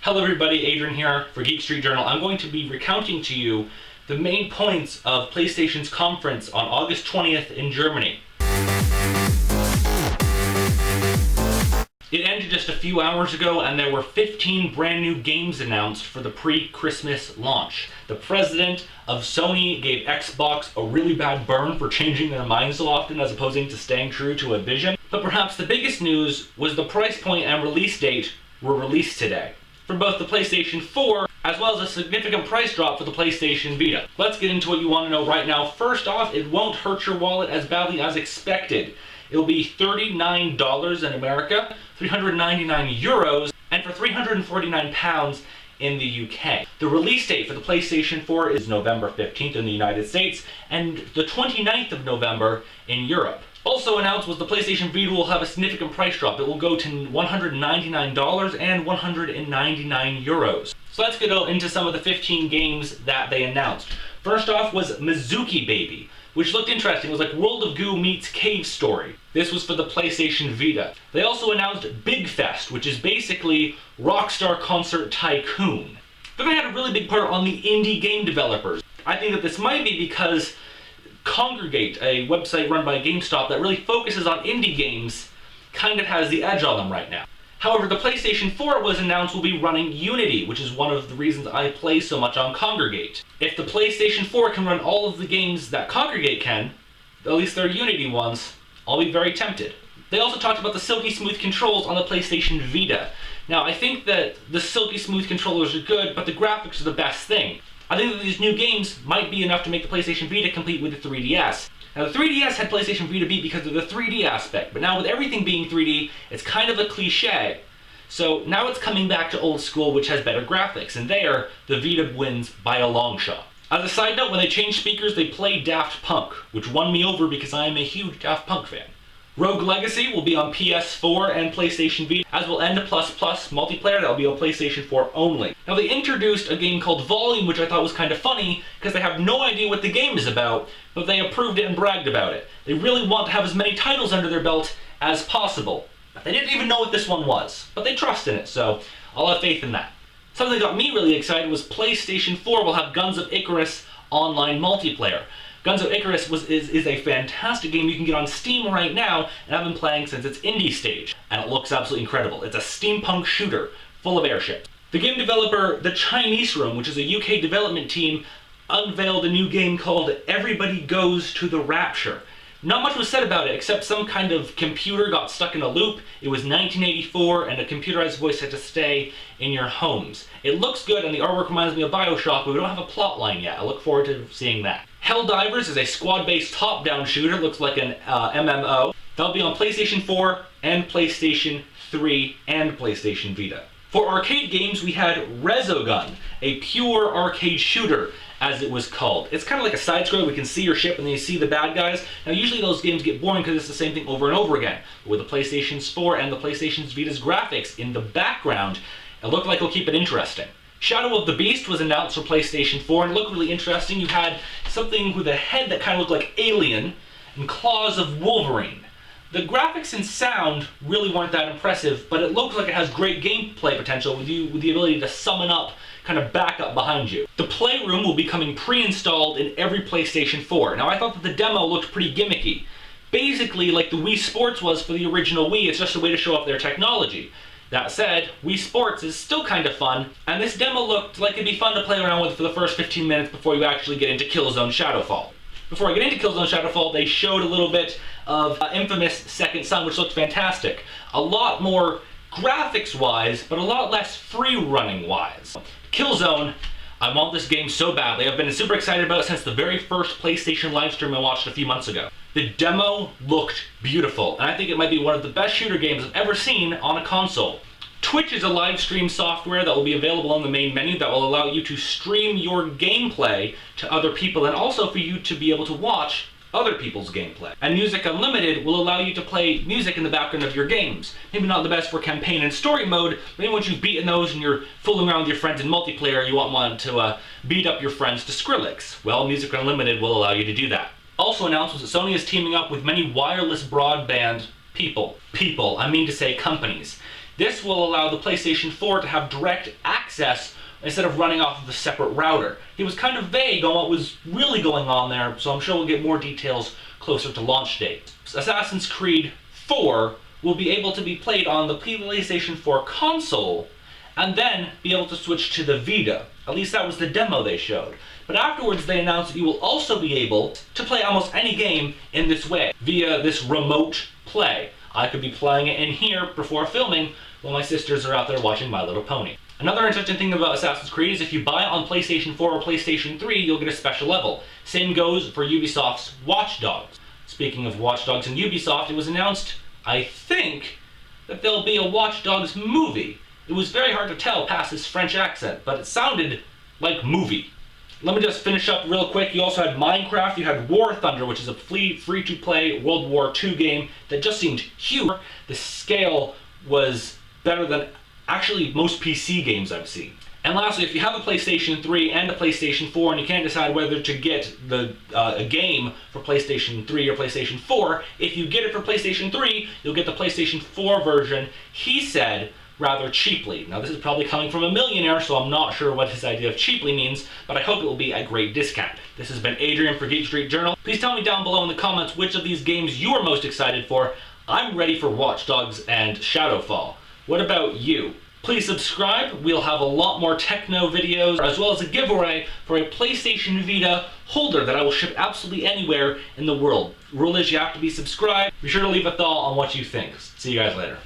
Hello everybody, Adrian here for Geek Street Journal. I'm going to be recounting to you the main points of PlayStation's conference on August 20th in Germany. It ended just a few hours ago and there were 15 brand new games announced for the pre-Christmas launch. The president of Sony gave Xbox a really bad burn for changing their minds so often as opposing to staying true to a vision. But perhaps the biggest news was the price point and release date were released today for both the PlayStation 4 as well as a significant price drop for the PlayStation Vita. Let's get into what you want to know right now. First off, it won't hurt your wallet as badly as expected. It'll be $39 in America, 399 euros, and for 349 pounds in the UK. The release date for the PlayStation 4 is November 15th in the United States and the 29th of November in Europe. Also announced was the PlayStation Vita will have a significant price drop. It will go to $199 and 199 euros. So let's get into some of the 15 games that they announced. First off was Mizuki Baby, which looked interesting. It was like World of Goo meets Cave Story. This was for the PlayStation Vita. They also announced Big Fest, which is basically Rockstar Concert Tycoon. But they had a really big part on the indie game developers. I think that this might be because Congregate, a website run by GameStop that really focuses on indie games, kind of has the edge on them right now. However, the PlayStation 4 was announced will be running Unity, which is one of the reasons I play so much on Congregate. If the PlayStation 4 can run all of the games that Congregate can, at least they're Unity ones, I'll be very tempted. They also talked about the silky smooth controls on the PlayStation Vita. Now, I think that the silky smooth controllers are good, but the graphics are the best thing. I think that these new games might be enough to make the PlayStation Vita complete with the 3DS. Now, the 3DS had PlayStation Vita beat because of the 3D aspect, but now with everything being 3D, it's kind of a cliche. So now it's coming back to old school, which has better graphics, and there, the Vita wins by a long shot. As a side note, when they changed speakers, they played Daft Punk, which won me over because I am a huge Daft Punk fan. Rogue Legacy will be on PS4 and PlayStation Vita, as will End Plus Plus multiplayer that will be on PlayStation 4 only. Now they introduced a game called Volume, which I thought was kind of funny, because they have no idea what the game is about, but they approved it and bragged about it. They really want to have as many titles under their belt as possible. They didn't even know what this one was, but they trust in it, so I'll have faith in that. Something that got me really excited was PlayStation 4 will have Guns of Icarus online multiplayer. Guns of Icarus is a fantastic game you can get on Steam right now, and I've been playing since its indie stage, and it looks absolutely incredible. It's a steampunk shooter full of airships. The game developer, The Chinese Room, which is a UK development team, unveiled a new game called Everybody Goes to the Rapture. Not much was said about it, except some kind of computer got stuck in a loop. It was 1984, and a computerized voice had to stay in your homes. It looks good, and the artwork reminds me of BioShock, but we don't have a plot line yet. I look forward to seeing that. Helldivers is a squad-based top-down shooter. It looks like an MMO. That'll be on PlayStation 4 and PlayStation 3 and PlayStation Vita. For arcade games, we had Resogun, a pure arcade shooter, as it was called. It's kind of like a side-scroller. We can see your ship and then you see the bad guys. Now, usually those games get boring because it's the same thing over and over again. But with the PlayStation 4 and the PlayStation Vita's graphics in the background, it looked like it'll keep it interesting. Shadow of the Beast was announced for PlayStation 4 and it looked really interesting. You had something with a head that kind of looked like Alien and claws of Wolverine. The graphics and sound really weren't that impressive, but it looks like it has great gameplay potential with the ability to summon up kind of backup behind you. The Playroom will be coming pre-installed in every PlayStation 4. Now, I thought that the demo looked pretty gimmicky. Basically, like the Wii Sports was for the original Wii, it's just a way to show off their technology. That said, Wii Sports is still kind of fun, and this demo looked like it'd be fun to play around with for the first 15 minutes before you actually get into Killzone Shadowfall. Before I get into Killzone Shadowfall, they showed a little bit of Infamous Second Son, which looked fantastic. A lot more graphics-wise, but a lot less free-running-wise. Killzone, I want this game so badly. I've been super excited about it since the very first PlayStation livestream I watched a few months ago. The demo looked beautiful, and I think it might be one of the best shooter games I've ever seen on a console. Twitch is a live stream software that will be available on the main menu that will allow you to stream your gameplay to other people and also for you to be able to watch other people's gameplay. And Music Unlimited will allow you to play music in the background of your games. Maybe not the best for campaign and story mode, maybe once you've beaten those and you're fooling around with your friends in multiplayer, you want to beat up your friends to Skrillex. Well, Music Unlimited will allow you to do that. Also announced was that Sony is teaming up with many wireless broadband people, I mean to say companies. This will allow the PlayStation 4 to have direct access access instead of running off of a separate router. He was kind of vague on what was really going on there, so I'm sure we'll get more details closer to launch date. Assassin's Creed 4 will be able to be played on the PlayStation 4 console and then be able to switch to the Vita. At least that was the demo they showed. But afterwards they announced that you will also be able to play almost any game in this way, via this remote play. I could be playing it in here before filming while my sisters are out there watching My Little Pony. Another interesting thing about Assassin's Creed is if you buy it on PlayStation 4 or PlayStation 3, you'll get a special level. Same goes for Ubisoft's Watch Dogs. Speaking of Watch Dogs and Ubisoft, it was announced, I think, that there'll be a Watch Dogs movie. It was very hard to tell past his French accent, but it sounded like movie. Let me just finish up real quick. You also had Minecraft, you had War Thunder, which is a free-to-play World War II game that just seemed huge. The scale was better than actually most PC games I've seen. And lastly, if you have a PlayStation 3 and a PlayStation 4 and you can't decide whether to get a game for PlayStation 3 or PlayStation 4, if you get it for PlayStation 3, you'll get the PlayStation 4 version, he said, rather cheaply. Now this is probably coming from a millionaire, so I'm not sure what his idea of cheaply means, but I hope it will be a great discount. This has been Adrian for Geek Street Journal. Please tell me down below in the comments which of these games you are most excited for. I'm ready for Watch Dogs and Shadowfall. What about you? Please subscribe. We'll have a lot more techno videos, as well as a giveaway for a PlayStation Vita holder that I will ship absolutely anywhere in the world. Rule is you have to be subscribed. Be sure to leave a thought on what you think. See you guys later.